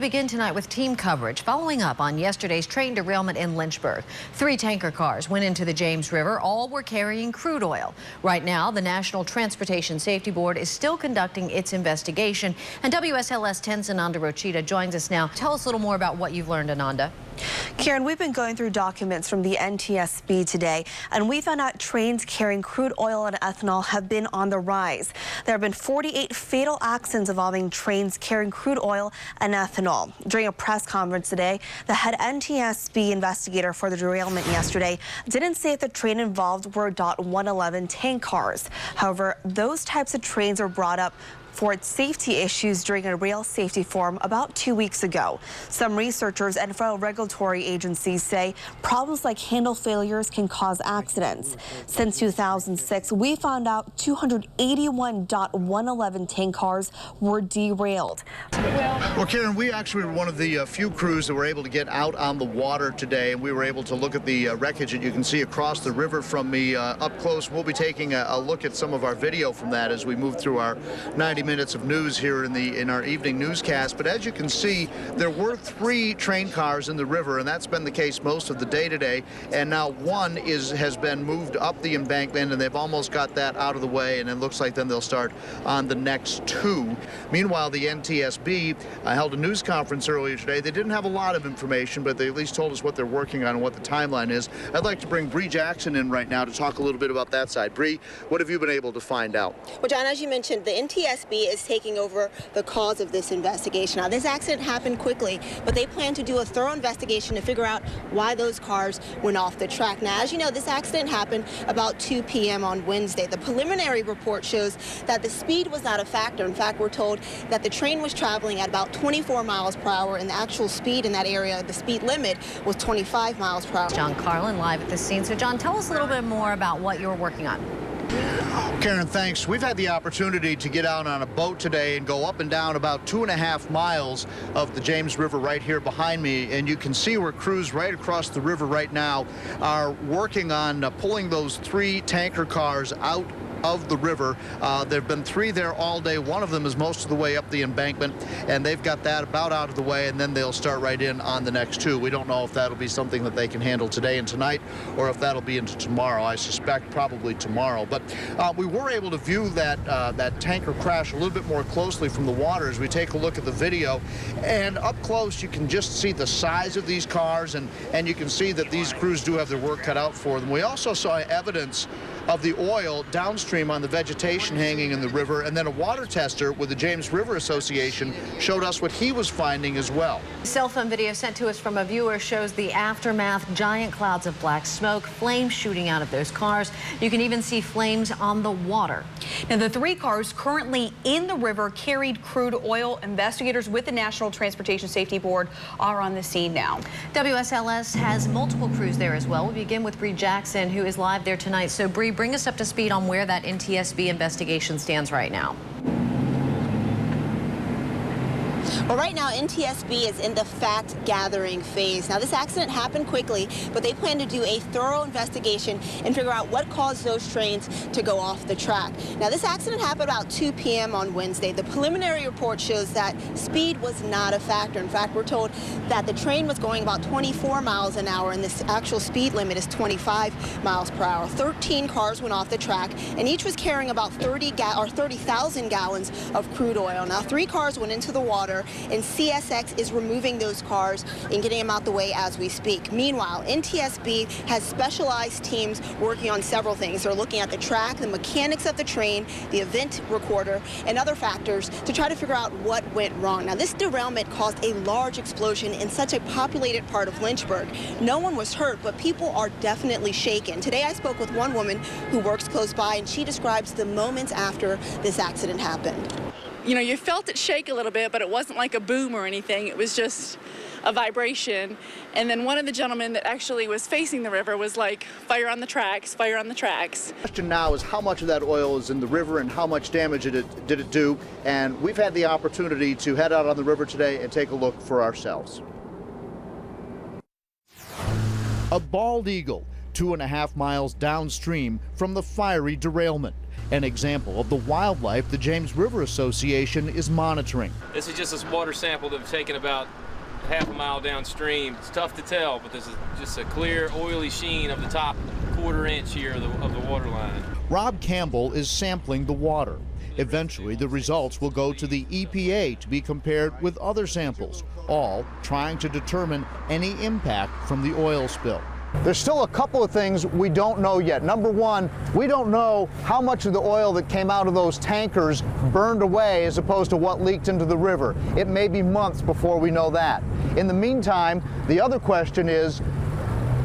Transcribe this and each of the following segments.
Begin tonight with team coverage following up on yesterday's train derailment in Lynchburg. 3 tanker cars went into the James River. All were carrying crude oil. Right now, the National Transportation Safety Board is still conducting its investigation. And WSLS 10's Ananda Rochita joins us now. Tell us a little more about what you've learned, Ananda. Karen, we've been going through documents from the NTSB today, and we found out trains carrying crude oil and ethanol have been on the rise. There have been 48 fatal accidents involving trains carrying crude oil and ethanol. During a press conference today, the head NTSB investigator for the derailment yesterday didn't say if the train involved were .111 tank cars. However, those types of trains were brought up for its safety issues during a rail safety forum about 2 weeks ago. Some researchers and federal regulatory agencies say problems like handle failures can cause accidents. Since 2006, we found out 281 .111 tank cars were derailed. Well, Karen, we actually were one of the few crews that were able to get out on the water today, and we were able to look at the wreckage that you can see across the river from me up close. We'll be taking a look at some of our video from that as we move through our 90 minutes of news here in our evening newscast. But as you can see, there were 3 train cars in the river, and that's been the case most of the day today. And now one has been moved up the embankment, and they've almost got that out of the way, and it looks like then they'll start on the next 2. Meanwhile, the NTSB held a news conference earlier today. They didn't have a lot of information, but they at least told us what they're working on and what the timeline is. I'd like to bring Bree Jackson in right now to talk a little bit about that side. Bree, what have you been able to find out? Well, John, as you mentioned, the NTSB is taking over the cause of this investigation. Now, this accident happened quickly, but they plan to do a thorough investigation to figure out why those cars went off the track. Now, as you know, this accident happened about 2 p.m. on Wednesday. The preliminary report shows that the speed was not a factor. In fact, we're told that the train was traveling at about 24 miles per hour, and the actual speed in that area, the speed limit, was 25 miles per hour. John Carlin live at the scene. So, John, tell us a little bit more about what you're working on. Karen, thanks. We've had the opportunity to get out on a boat today and go up and down about 2.5 miles of the James River right here behind me, and you can see where crews right across the river right now are working on pulling those 3 tanker cars out of the river. There have been 3 there all day. One of them is most of the way up the embankment, and they've got that about out of the way, and then they'll start right in on the next 2. We don't know if that'll be something that they can handle today and tonight, or if that'll be into tomorrow. I suspect probably tomorrow. But we were able to view that tanker crash a little bit more closely from the water as we take a look at the video. And up close, you can just see the size of these cars, and you can see that these crews do have their work cut out for them. We also saw evidence of the oil downstream on the vegetation hanging in the river, and then a water tester with the James River Association showed us what he was finding as well. Cell phone video sent to us from a viewer shows the aftermath, giant clouds of black smoke, flames shooting out of those cars. You can even see flames on the water. Now, the 3 cars currently in the river carried crude oil. Investigators with the National Transportation Safety Board are on the scene now. WSLS has multiple crews there as well. We begin with Bree Jackson, who is live there tonight. So, Bree, bring us up to speed on where that NTSB investigation stands right now. Well, right now, NTSB is in the fact-gathering phase. Now, this accident happened quickly, but they plan to do a thorough investigation and figure out what caused those trains to go off the track. Now, this accident happened about 2 p.m. on Wednesday. The preliminary report shows that speed was not a factor. In fact, we're told that the train was going about 24 miles an hour, and this actual speed limit is 25 miles per hour. 13 cars went off the track, and each was carrying about 30,000 gallons of crude oil. Now, 3 cars went into the water, and CSX is removing those cars and getting them out the way as we speak. Meanwhile, NTSB has specialized teams working on several things. They're looking at the track, the mechanics of the train, the event recorder, and other factors to try to figure out what went wrong. Now, this derailment caused a large explosion in such a populated part of Lynchburg. No one was hurt, but people are definitely shaken. Today, I spoke with one woman who works close by, and she describes the moments after this accident happened. You know, you felt it shake a little bit, but it wasn't like a boom or anything. It was just a vibration. And then one of the gentlemen that actually was facing the river was like, fire on the tracks, fire on the tracks. The question now is how much of that oil is in the river and how much damage did it do? And we've had the opportunity to head out on the river today and take a look for ourselves. A bald eagle 2.5 miles downstream from the fiery derailment. an example of the wildlife the James River Association is monitoring. This is just a water sample that was taken about half a mile downstream. It's tough to tell, but this is just a clear, oily sheen of the top quarter-inch here of the water line. Rob Campbell is sampling the water. Eventually, the results will go to the EPA to be compared with other samples, all trying to determine any impact from the oil spill. There's still a couple of things we don't know yet. Number one, we don't know how much of the oil that came out of those tankers burned away as opposed to what leaked into the river. It may be months before we know that. In the meantime, the other question is,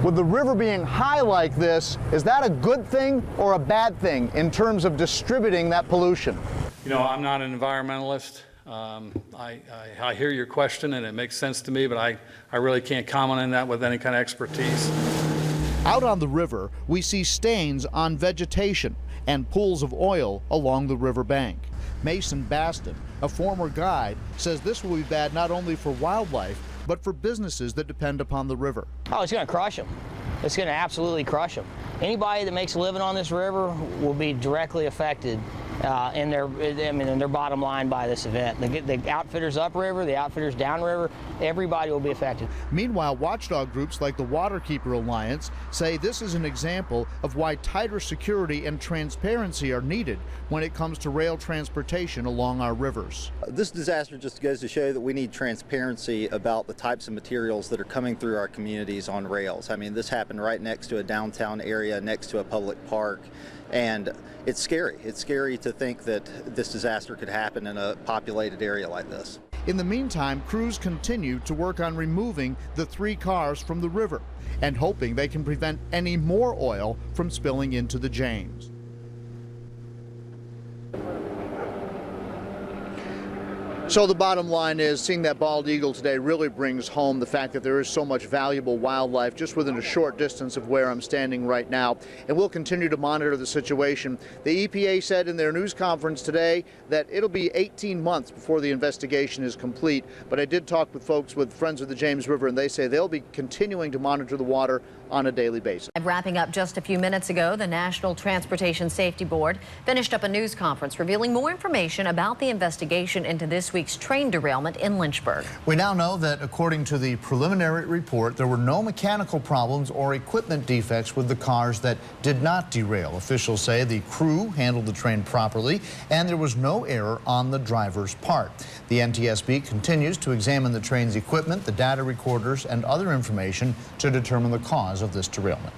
with the river being high like this, is that a good thing or a bad thing in terms of distributing that pollution? You know, I'm not an environmentalist. I hear your question and it makes sense to me, but I really can't comment on that with any kind of expertise. Out on the river, we see stains on vegetation and pools of oil along the river bank. Mason Baston, a former guide, says this will be bad not only for wildlife, but for businesses that depend upon the river. Oh, it's going to crush them. It's going to absolutely crush them. Anybody that makes a living on this river will be directly affected in their bottom line by this event. The outfitters upriver, the outfitters downriver, everybody will be affected. Meanwhile, watchdog groups like the Waterkeeper Alliance say this is an example of why tighter security and transparency are needed when it comes to rail transportation along our rivers. This disaster just goes to show that we need transparency about the types of materials that are coming through our communities on rails. I mean, this happened right next to a downtown area, next to a public park, and it's scary. It's scary to think that this disaster could happen in a populated area like this. In the meantime, crews continue to work on removing the 3 cars from the river and hoping they can prevent any more oil from spilling into the James. So the bottom line is, seeing that bald eagle today really brings home the fact that there is so much valuable wildlife just within a short distance of where I'm standing right now. And we'll continue to monitor the situation. The EPA said in their news conference today that it'll be 18 months before the investigation is complete. But I did talk with folks with Friends of the James River, and they say they'll be continuing to monitor the water on a daily basis. And wrapping up just a few minutes ago, the National Transportation Safety Board finished up a news conference revealing more information about the investigation into this week's train derailment in Lynchburg. We now know that according to the preliminary report, there were no mechanical problems or equipment defects with the cars that did not derail. Officials say the crew handled the train properly and there was no error on the driver's part. The NTSB continues to examine the train's equipment, the data recorders, and other information to determine the cause of this derailment.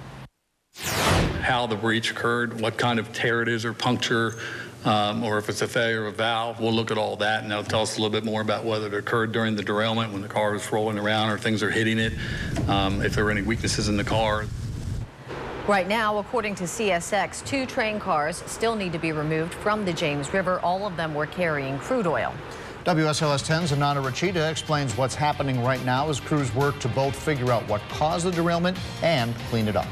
How the breach occurred, what kind of tear it is or puncture, or if it's a failure of a valve. We'll look at all that, and that'll tell us a little bit more about whether it occurred during the derailment when the car was rolling around or things are hitting it, if there were any weaknesses in the car. Right now, according to CSX, 2 train cars still need to be removed from the James River. All of them were carrying crude oil. WSLS 10's Anana Rachita explains what's happening right now as crews work to both figure out what caused the derailment and clean it up.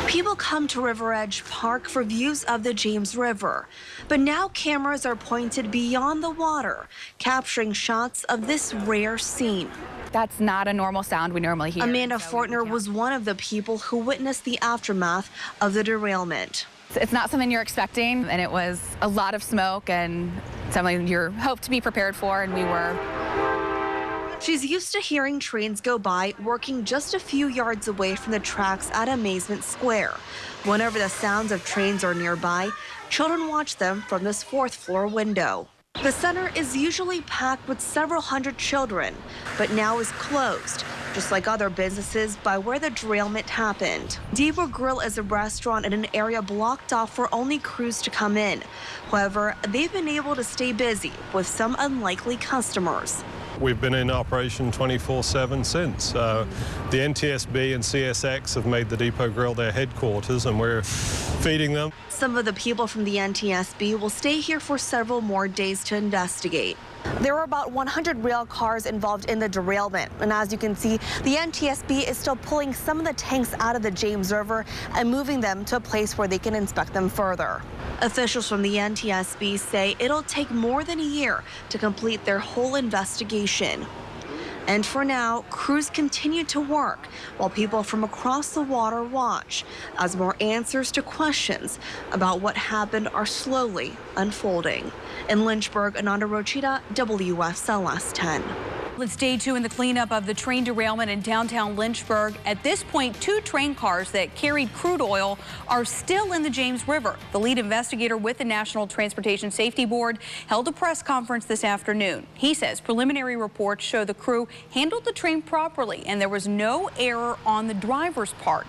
People come to River Edge Park for views of the James River, but now cameras are pointed beyond the water, capturing shots of this rare scene. That's not a normal sound we normally hear. Amanda Fortner was one of the people who witnessed the aftermath of the derailment. It's not something you're expecting, and it was a lot of smoke and something you're hoped to be prepared for, and we were. She's used to hearing trains go by, working just a few yards away from the tracks at Amazement Square. Whenever the sounds of trains are nearby, children watch them from this 4th floor window. The center is usually packed with several hundred children, but now is closed, just like other businesses by where the derailment happened. Diva Grill is a restaurant in an area blocked off for only crews to come in. However, they've been able to stay busy with some unlikely customers. We've been in operation 24/7 since. The NTSB and CSX have made the Depot Grill their headquarters, and we're feeding them. Some of the people from the NTSB will stay here for several more days to investigate. There were about 100 rail cars involved in the derailment, and as you can see, the NTSB is still pulling some of the tanks out of the James River and moving them to a place where they can inspect them further. Officials from the NTSB say it'll take more than a year to complete their whole investigation. And for now, crews continue to work while people from across the water watch as more answers to questions about what happened are slowly unfolding. In Lynchburg, Ananda Rochita, WSLS 10. It's day 2 in the cleanup of the train derailment in downtown Lynchburg. At this point, 2 train cars that carried crude oil are still in the James River. The lead investigator with the National Transportation Safety Board held a press conference this afternoon. He says preliminary reports show the crew handled the train properly and there was no error on the driver's part.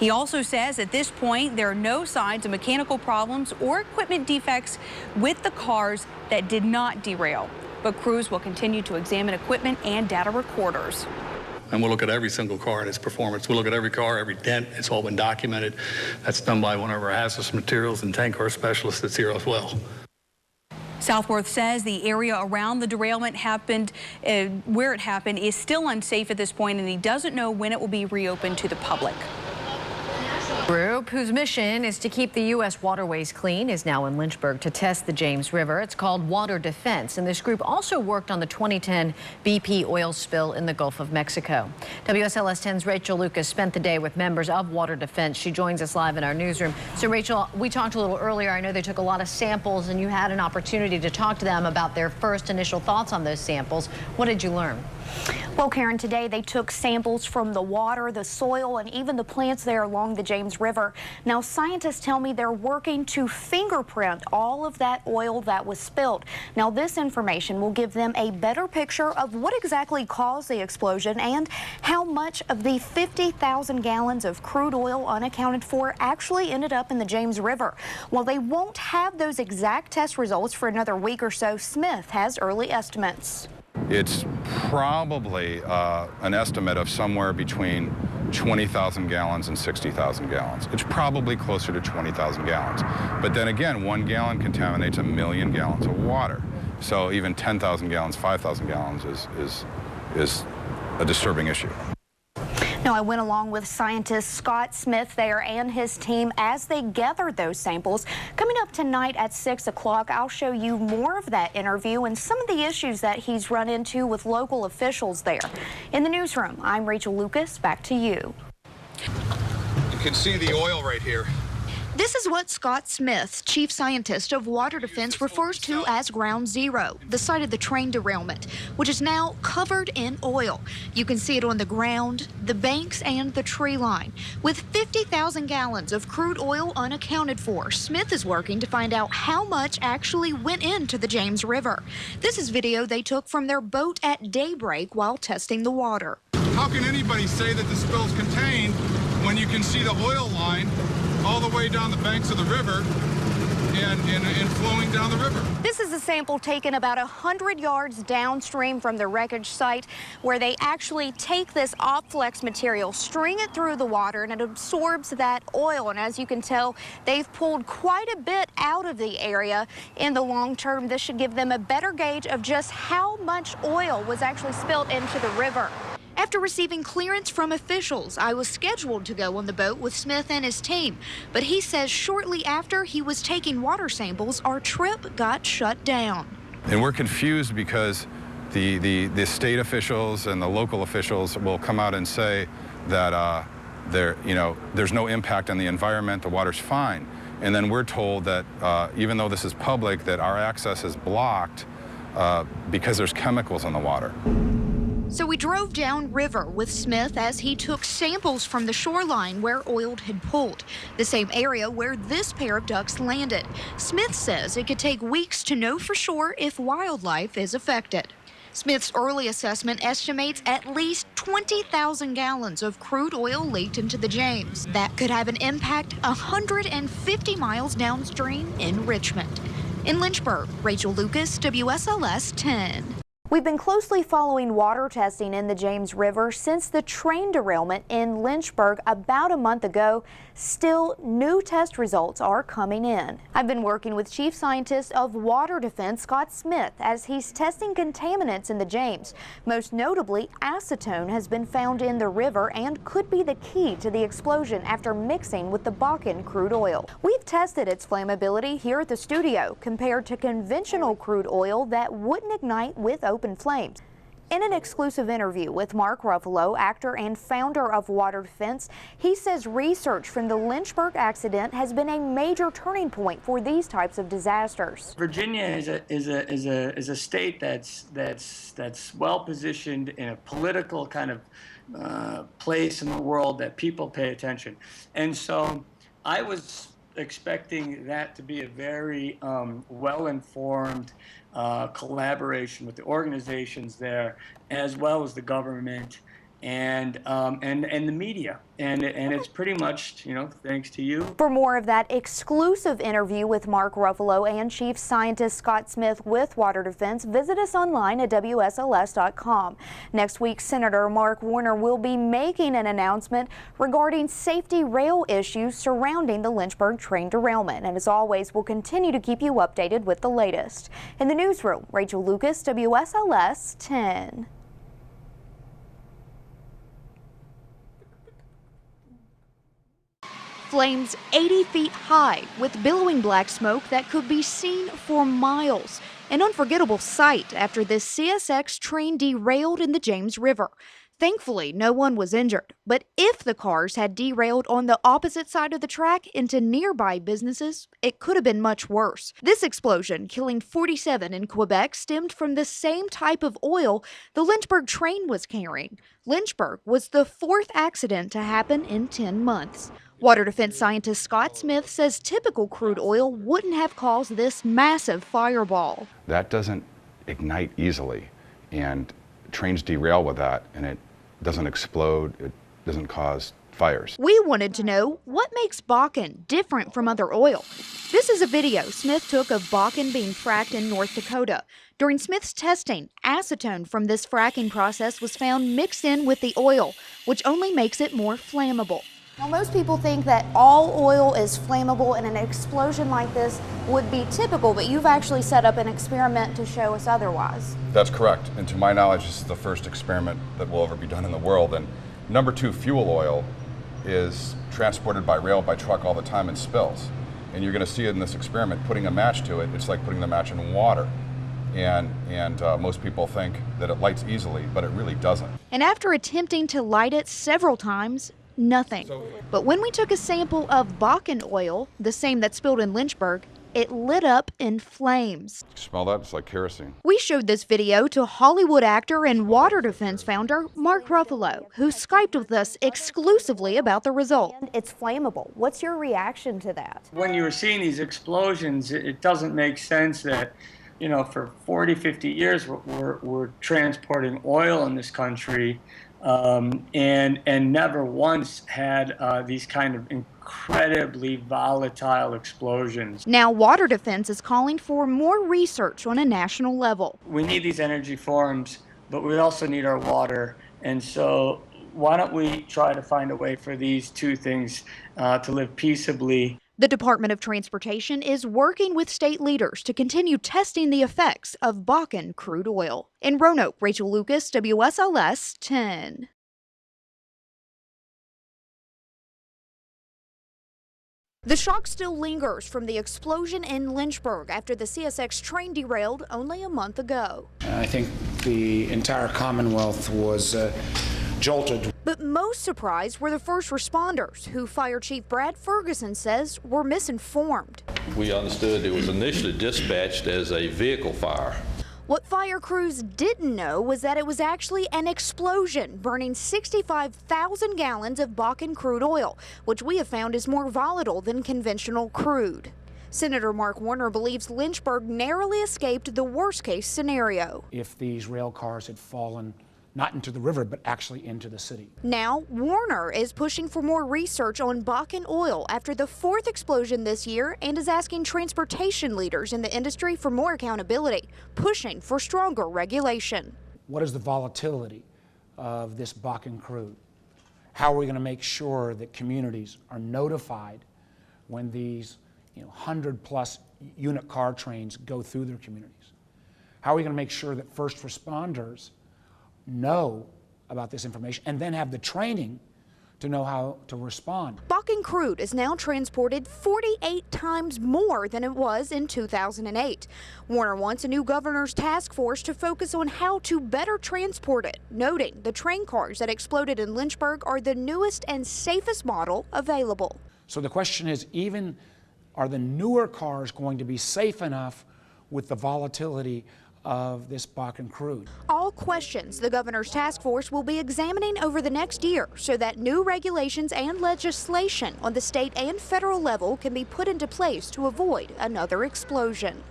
He also says at this point there are no signs of mechanical problems or equipment defects with the cars that did not derail. But crews will continue to examine equipment and data recorders. And we'll look at every single car and its performance. We'll look at every car, every dent. It's all been documented. That's done by one of our hazardous materials and tank car specialists that's here as well. Southworth says the area around the derailment happened, where it happened, is still unsafe at this point, and he doesn't know when it will be reopened to the public. Group whose mission is to keep the U.S. waterways clean is now in Lynchburg to test the James River. It's called Water Defense, and this group also worked on the 2010 BP oil spill in the Gulf of Mexico. WSLS 10's Rachel Lucas spent the day with members of Water Defense. She joins us live in our newsroom. So, Rachel, we talked a little earlier. I know they took a lot of samples, and you had an opportunity to talk to them about their first initial thoughts on those samples. What did you learn? Well, Karen, today they took samples from the water, the soil, and even the plants there along the James River. Now, scientists tell me they're working to fingerprint all of that oil that was spilled. Now, this information will give them a better picture of what exactly caused the explosion and how much of the 50,000 gallons of crude oil unaccounted for actually ended up in the James River. While they won't have those exact test results for another week or so, Smith has early estimates. It's probably an estimate of somewhere between 20,000 gallons and 60,000 gallons. It's probably closer to 20,000 gallons. But then again, 1 gallon contaminates 1 million gallons of water. So even 10,000 gallons, 5,000 gallons is a disturbing issue. Now, I went along with scientist Scott Smith there and his team as they gathered those samples. Coming up tonight at 6 o'clock, I'll show you more of that interview and some of the issues that he's run into with local officials there. In the newsroom, I'm Rachel Lucas. Back to you. You can see the oil right here. This is what Scott Smith, chief scientist of Water Defense, refers to as Ground Zero, the site of the train derailment, which is now covered in oil. You can see it on the ground, the banks, and the tree line. With 50,000 gallons of crude oil unaccounted for, Smith is working to find out how much actually went into the James River. This is video they took from their boat at daybreak while testing the water. How can anybody say that the spill's contained when you can see the oil line all the way down the banks of the river and flowing down the river? This is a sample taken about 100 yards downstream from the wreckage site, where they actually take this Opflex material, string it through the water, and it absorbs that oil. And as you can tell, they've pulled quite a bit out of the area. In the long term, this should give them a better gauge of just how much oil was actually spilled into the river. After receiving clearance from officials, I was scheduled to go on the boat with Smith and his team. But he says shortly after he was taking water samples, our trip got shut down. And we're confused because the state officials and the local officials will come out and say that there's no impact on the environment, the water's fine. And then we're told that even though this is public, that our access is blocked because there's chemicals in the water. So we drove downriver with Smith as he took samples from the shoreline where oil had pulled, the same area where this pair of ducks landed. Smith says it could take weeks to know for sure if wildlife is affected. Smith's early assessment estimates at least 20,000 gallons of crude oil leaked into the James. That could have an impact 150 miles downstream in Richmond. In Lynchburg, Rachel Lucas, WSLS 10. We've been closely following water testing in the James River since the train derailment in Lynchburg about a month ago. Still, new test results are coming in. I've been working with Chief Scientist of Water Defense, Scott Smith, as he's testing contaminants in the James. Most notably, acetone has been found in the river and could be the key to the explosion after mixing with the Bakken crude oil. We've tested its flammability here at the studio compared to conventional crude oil that wouldn't ignite with open flames. In an exclusive interview with Mark Ruffalo, actor and founder of Water Defense, he says research from the Lynchburg accident has been a major turning point for these types of disasters. Virginia is a state that's well positioned in a political kind of place in the world that people pay attention, and so I was expecting that to be a very well-informed collaboration with the organizations there, as well as the government and the media, and it's pretty much, you know, thanks to you. For more of that exclusive interview with Mark Ruffalo and Chief Scientist Scott Smith with Water Defense, visit us online at WSLS.com. Next week, Senator Mark Warner will be making an announcement regarding safety rail issues surrounding the Lynchburg train derailment. And as always, we'll continue to keep you updated with the latest. In the newsroom, Rachel Lucas, WSLS 10. Flames 80 feet high with billowing black smoke that could be seen for miles. An unforgettable sight after this CSX train derailed in the James River. Thankfully, no one was injured, but if the cars had derailed on the opposite side of the track into nearby businesses, it could have been much worse. This explosion, killing 47 in Quebec, stemmed from the same type of oil the Lynchburg train was carrying. Lynchburg was the fourth accident to happen in 10 months. Water Defense scientist Scott Smith says typical crude oil wouldn't have caused this massive fireball. That doesn't ignite easily, and trains derail with that, and it doesn't explode, it doesn't cause fires. We wanted to know what makes Bakken different from other oil. This is a video Smith took of Bakken being fracked in North Dakota. During Smith's testing, acetone from this fracking process was found mixed in with the oil, which only makes it more flammable. Now, most people think that all oil is flammable and an explosion like this would be typical, but you've actually set up an experiment to show us otherwise. That's correct, and to my knowledge, this is the first experiment that will ever be done in the world. And number two, fuel oil is transported by rail, by truck all the time and spills. And you're going to see it in this experiment. Putting a match to it, it's like putting the match in water. And most people think that it lights easily, but it really doesn't. And after attempting to light it several times, nothing. But when we took a sample of Bakken oil, the same that spilled in Lynchburg, it lit up in flames. Smell that? It's like kerosene. We showed this video to Hollywood actor and Water Defense founder Mark Ruffalo, who Skyped with us exclusively about the result. It's flammable. What's your reaction to that? When you were seeing these explosions, it doesn't make sense that, you know, for 40, 50 years we're transporting oil in this country, and never once had these kind of incredibly volatile explosions. Now Water Defense is calling for more research on a national level. We need these energy forms, but we also need our water, and so why don't we try to find a way for these two things to live peaceably. The Department of Transportation is working with state leaders to continue testing the effects of Bakken crude oil. In Roanoke, Rachel Lucas, WSLS 10. The shock still lingers from the explosion in Lynchburg after the CSX train derailed only a month ago. I think the entire Commonwealth was jolted. But most surprised were the first responders, who Fire Chief Brad Ferguson says were misinformed. We understood it was initially dispatched as a vehicle fire. What fire crews didn't know was that it was actually an explosion, burning 65,000 gallons of Bakken crude oil, which we have found is more volatile than conventional crude. Senator Mark Warner believes Lynchburg narrowly escaped the worst-case scenario. If these rail cars had fallen not into the river, but actually into the city. Now, Warner is pushing for more research on Bakken oil after the fourth explosion this year and is asking transportation leaders in the industry for more accountability, pushing for stronger regulation. What is the volatility of this Bakken crude? How are we going to make sure that communities are notified when these 100-plus unit car trains go through their communities? How are we going to make sure that first responders know about this information and then have the training to know how to respond. Bakken crude is now transported 48 times more than it was in 2008. Warner wants a new governor's task force to focus on how to better transport it, noting the train cars that exploded in Lynchburg are the newest and safest model available. So the question is, even are the newer cars going to be safe enough with the volatility of this Bakken crude? All questions the governor's task force will be examining over the next year so that new regulations and legislation on the state and federal level can be put into place to avoid another explosion.